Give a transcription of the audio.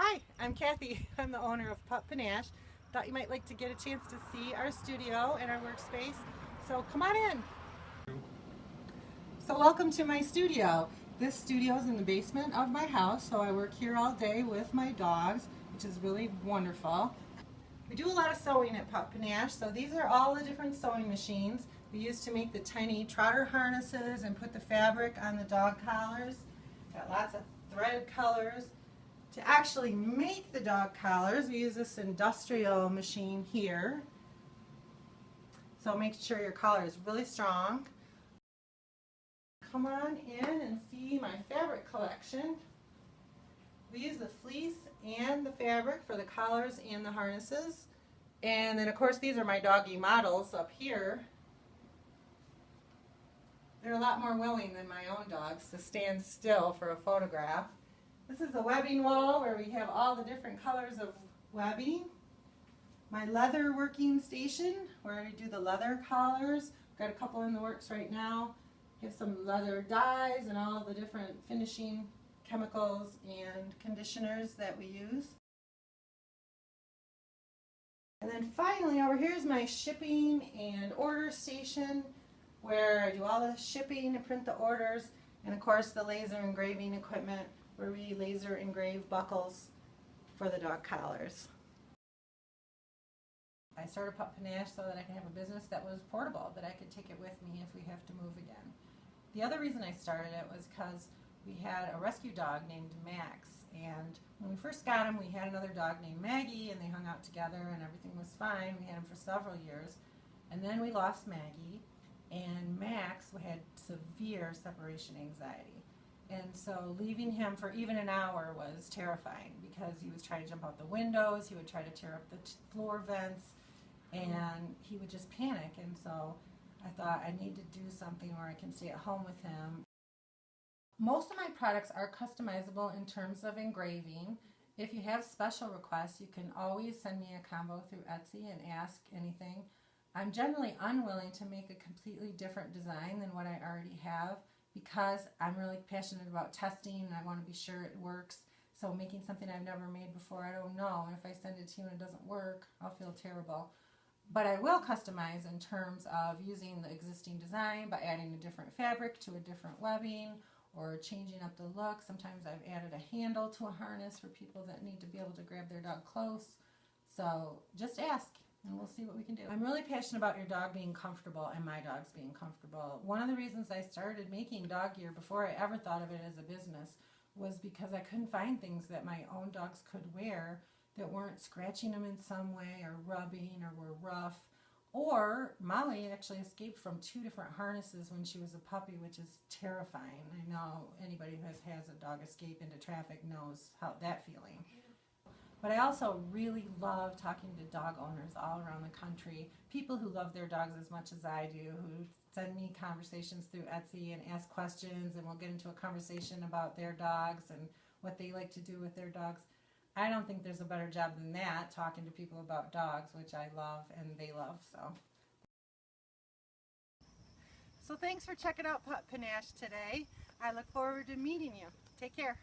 Hi, I'm Kathy. I'm the owner of PupPanache. Thought you might like to get a chance to see our studio and our workspace. So come on in. So welcome to my studio. This studio is in the basement of my house, so I work here all day with my dogs, which is really wonderful. We do a lot of sewing at PupPanache, so these are all the different sewing machines we use to make the tiny trotter harnesses and put the fabric on the dog collars. Got lots of thread colors. To actually make the dog collars, we use this industrial machine here. So make sure your collar is really strong. Come on in and see my fabric collection. We use the fleece and the fabric for the collars and the harnesses. And then of course these are my doggy models up here. They're a lot more willing than my own dogs to stand still for a photograph. This is the webbing wall where we have all the different colors of webbing. My leather working station where I do the leather collars. Got a couple in the works right now. We have some leather dyes and all the different finishing chemicals and conditioners that we use. And then finally over here is my shipping and order station where I do all the shipping and print the orders, and of course the laser engraving equipment where we laser engrave buckles for the dog collars. I started PupPanache so that I could have a business that was portable, that I could take it with me if we have to move again. The other reason I started it was because we had a rescue dog named Max, and when we first got him we had another dog named Maggie, and they hung out together and everything was fine. We had him for several years, and then we lost Maggie, and Max had severe separation anxiety. And so leaving him for even an hour was terrifying because he was trying to jump out the windows, he would try to tear up the floor vents, and he would just panic. And so I thought I need to do something where I can stay at home with him. Most of my products are customizable in terms of engraving. If you have special requests, you can always send me a combo through Etsy and ask anything. I'm generally unwilling to make a completely different design than what I already have, because I'm really passionate about testing and I want to be sure it works. So making something I've never made before, I don't know. And if I send it to you and it doesn't work, I'll feel terrible. But I will customize in terms of using the existing design by adding a different fabric to a different webbing or changing up the look. Sometimes I've added a handle to a harness for people that need to be able to grab their dog close. So just ask and we'll see what we can do. I'm really passionate about your dog being comfortable and my dogs being comfortable. One of the reasons I started making dog gear before I ever thought of it as a business was because I couldn't find things that my own dogs could wear that weren't scratching them in some way or rubbing or were rough. Or Molly actually escaped from 2 different harnesses when she was a puppy, which is terrifying. I know anybody who has a dog escape into traffic knows how that feeling. But I also really love talking to dog owners all around the country, people who love their dogs as much as I do, who send me conversations through Etsy and ask questions, and we'll get into a conversation about their dogs and what they like to do with their dogs. I don't think there's a better job than that, talking to people about dogs, which I love and they love. So thanks for checking out PupPanache today. I look forward to meeting you. Take care.